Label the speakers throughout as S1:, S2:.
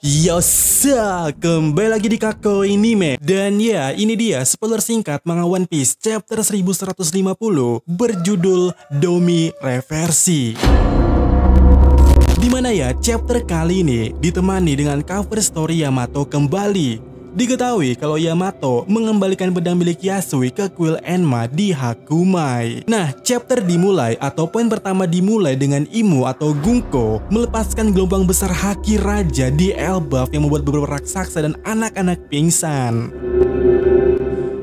S1: Yosa, kembali lagi di Kako Anime. Dan ya, ini dia spoiler singkat manga One Piece chapter 1150 berjudul Domi Reversi. Dimana ya, chapter kali ini ditemani dengan cover story Yamato kembali. Diketahui kalau Yamato mengembalikan pedang milik Yasui ke kuil Enma di Hakumai. Nah, chapter dimulai atau poin pertama dimulai dengan Imu atau Gunko melepaskan gelombang besar haki raja di Elbaf yang membuat beberapa raksasa dan anak-anak pingsan.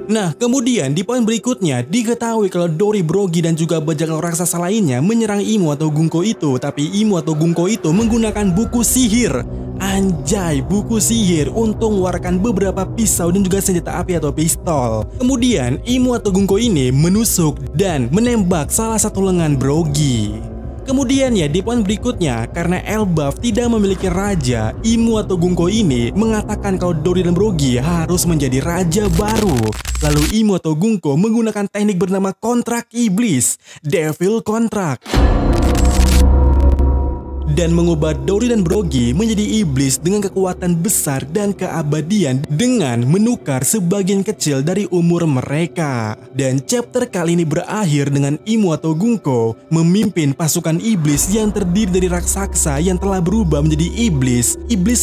S1: Nah, kemudian di poin berikutnya diketahui kalau Dori, Brogy dan juga bajak laut raksasa lainnya menyerang Imu atau Gunko itu, tapi Imu atau Gunko itu menggunakan buku sihir. Anjay, buku sihir untuk mengeluarkan beberapa pisau dan juga senjata api atau pistol. Kemudian Imu atau Gunko ini menusuk dan menembak salah satu lengan Brogy. Kemudian ya di poin berikutnya, karena Elbaf tidak memiliki raja, Imu atau Gunko ini mengatakan kalau Dori dan Brogy harus menjadi raja baru. Lalu Imu atau Gunko menggunakan teknik bernama kontrak iblis, Devil Contract, dan mengubah Dori dan Brogy menjadi iblis dengan kekuatan besar dan keabadian dengan menukar sebagian kecil dari umur mereka. Dan chapter kali ini berakhir dengan Imu atau Gunko memimpin pasukan iblis yang terdiri dari raksasa yang telah berubah menjadi iblis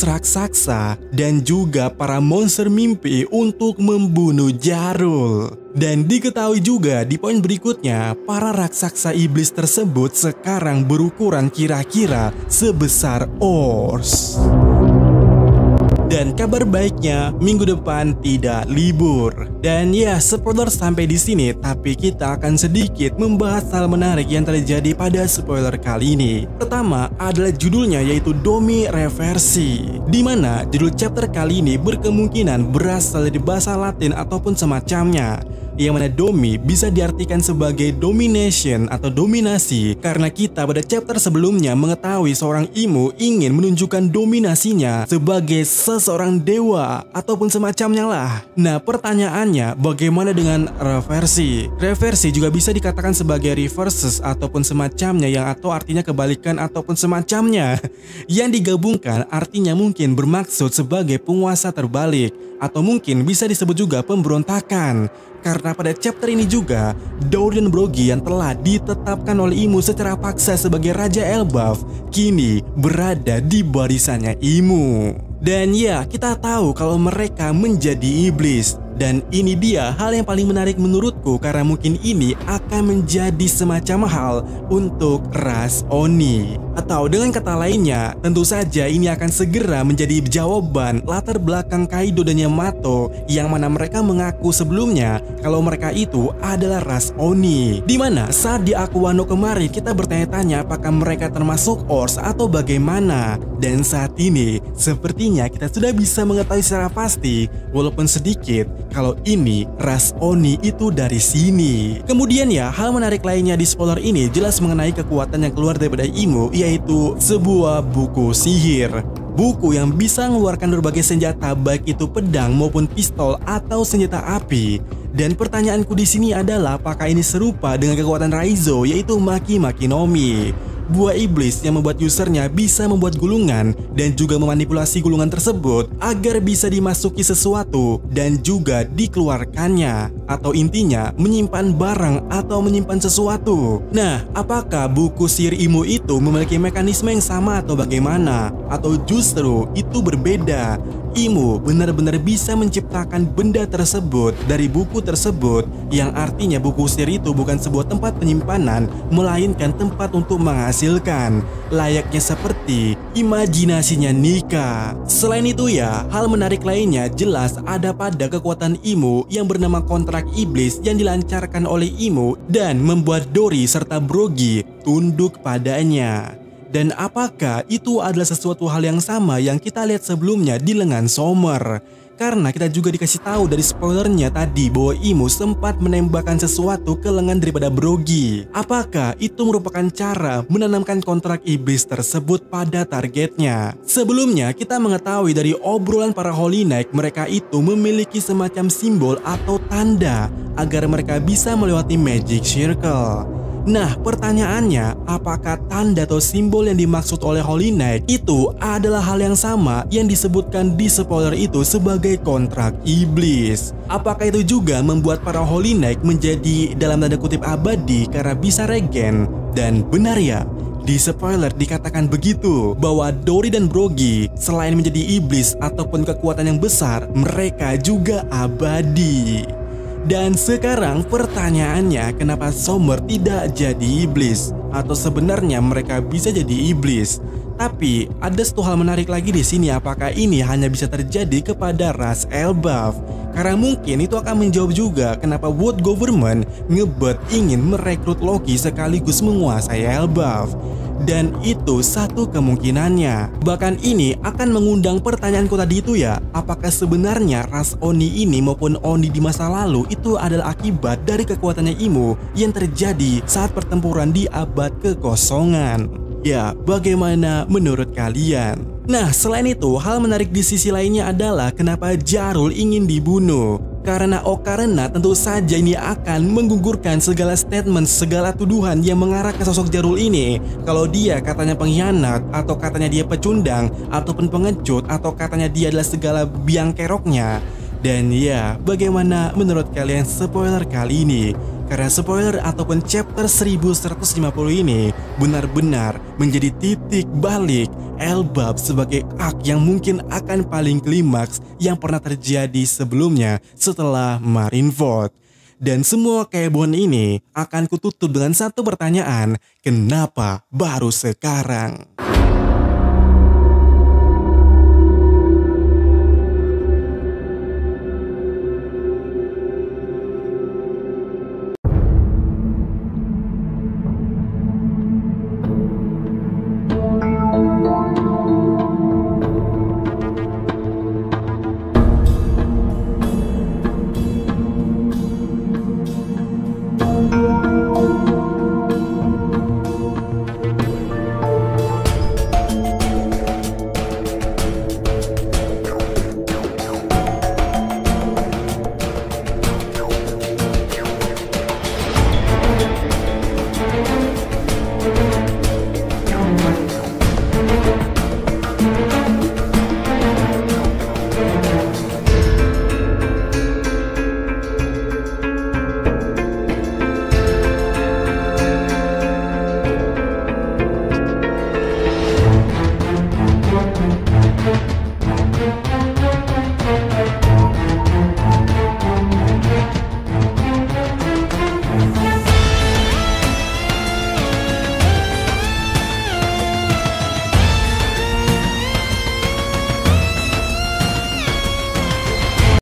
S1: raksasa, dan juga para monster mimpi untuk membunuh Jarul. Dan diketahui juga di poin berikutnya, para raksasa iblis tersebut sekarang berukuran kira-kira sebesar ors. Dan kabar baiknya, minggu depan tidak libur. Dan ya, spoiler sampai di sini, tapi kita akan sedikit membahas hal menarik yang terjadi pada spoiler kali ini. Pertama adalah judulnya, yaitu Domi Reversi, di mana judul chapter kali ini berkemungkinan berasal dari bahasa Latin ataupun semacamnya, yang mana Domi bisa diartikan sebagai domination atau dominasi, karena kita pada chapter sebelumnya mengetahui seorang Imu ingin menunjukkan dominasinya sebagai seorang dewa ataupun semacamnya lah. Nah, pertanyaannya bagaimana dengan reversi? Reversi juga bisa dikatakan sebagai reverses ataupun semacamnya, yang atau artinya kebalikan ataupun semacamnya. Yang digabungkan artinya mungkin bermaksud sebagai penguasa terbalik, atau mungkin bisa disebut juga pemberontakan. Karena pada chapter ini juga, Dori dan Brogy yang telah ditetapkan oleh Imu secara paksa sebagai Raja Elbaf kini berada di barisannya Imu. Dan ya, kita tahu kalau mereka menjadi iblis. Dan ini dia hal yang paling menarik menurutku, karena mungkin ini akan menjadi semacam hal untuk ras Oni. Atau dengan kata lainnya, tentu saja ini akan segera menjadi jawaban latar belakang Kaido dan Yamato, yang mana mereka mengaku sebelumnya kalau mereka itu adalah ras Oni. Dimana saat di Aqua no kemarin kita bertanya-tanya apakah mereka termasuk Ors atau bagaimana. Dan saat ini sepertinya kita sudah bisa mengetahui secara pasti, walaupun sedikit, kalau ini ras Oni itu dari sini. Kemudian ya, hal menarik lainnya di spoiler ini jelas mengenai kekuatan yang keluar daripada Imu, yaitu sebuah buku sihir. Buku yang bisa mengeluarkan berbagai senjata, baik itu pedang maupun pistol atau senjata api. Dan pertanyaanku di sini adalah apakah ini serupa dengan kekuatan Raizo, yaitu Maki Maki no Mi, buah iblis yang membuat usernya bisa membuat gulungan dan juga memanipulasi gulungan tersebut agar bisa dimasuki sesuatu dan juga dikeluarkannya, atau intinya menyimpan barang atau menyimpan sesuatu. Nah, apakah buku sihir Imu itu memiliki mekanisme yang sama atau bagaimana? Atau justru itu berbeda? Imu benar-benar bisa menciptakan benda tersebut dari buku tersebut, yang artinya buku sihir itu bukan sebuah tempat penyimpanan, melainkan tempat untuk menghasilkan, layaknya seperti imajinasinya Nika. Selain itu ya, hal menarik lainnya jelas ada pada kekuatan Imu yang bernama kontrak iblis yang dilancarkan oleh Imu dan membuat Dori serta Brogy tunduk padanya. Dan apakah itu adalah sesuatu hal yang sama yang kita lihat sebelumnya di lengan Sommer? Karena kita juga dikasih tahu dari spoilernya tadi bahwa Imu sempat menembakkan sesuatu ke lengan daripada Brogy. Apakah itu merupakan cara menanamkan kontrak iblis tersebut pada targetnya? Sebelumnya kita mengetahui dari obrolan para Holy Knight, mereka itu memiliki semacam simbol atau tanda agar mereka bisa melewati Magic Circle. Nah, pertanyaannya, apakah tanda atau simbol yang dimaksud oleh Holy Knight itu adalah hal yang sama yang disebutkan di spoiler itu sebagai kontrak iblis? Apakah itu juga membuat para Holy Knight menjadi dalam tanda kutip abadi karena bisa regen? Dan benar ya, di spoiler dikatakan begitu, bahwa Dory dan Brogy selain menjadi iblis ataupun kekuatan yang besar, mereka juga abadi. Dan sekarang pertanyaannya, kenapa Summer tidak jadi iblis? Atau sebenarnya mereka bisa jadi iblis? Tapi ada satu hal menarik lagi di sini, apakah ini hanya bisa terjadi kepada ras Elbaf? Karena mungkin itu akan menjawab juga kenapa World Government ngebet ingin merekrut Loki sekaligus menguasai Elbaf. Dan itu satu kemungkinannya. Bahkan ini akan mengundang pertanyaanku tadi itu ya, apakah sebenarnya ras Oni ini maupun Oni di masa lalu itu adalah akibat dari kekuatannya Imo yang terjadi saat pertempuran di abad kekosongan? Ya, bagaimana menurut kalian? Nah, selain itu, hal menarik di sisi lainnya adalah kenapa Jarul ingin dibunuh. Karena tentu saja ini akan menggugurkan segala statement, segala tuduhan yang mengarah ke sosok Jarul ini. Kalau dia katanya pengkhianat, atau katanya dia pecundang, ataupun pengecut, atau katanya dia adalah segala biang keroknya. Dan ya, bagaimana menurut kalian spoiler kali ini? Karena spoiler ataupun chapter 1150 ini benar-benar menjadi titik balik Elbaf sebagai arc yang mungkin akan paling klimaks yang pernah terjadi sebelumnya setelah Marineford. Dan semua kehebohan ini akan kututup dengan satu pertanyaan, kenapa baru sekarang?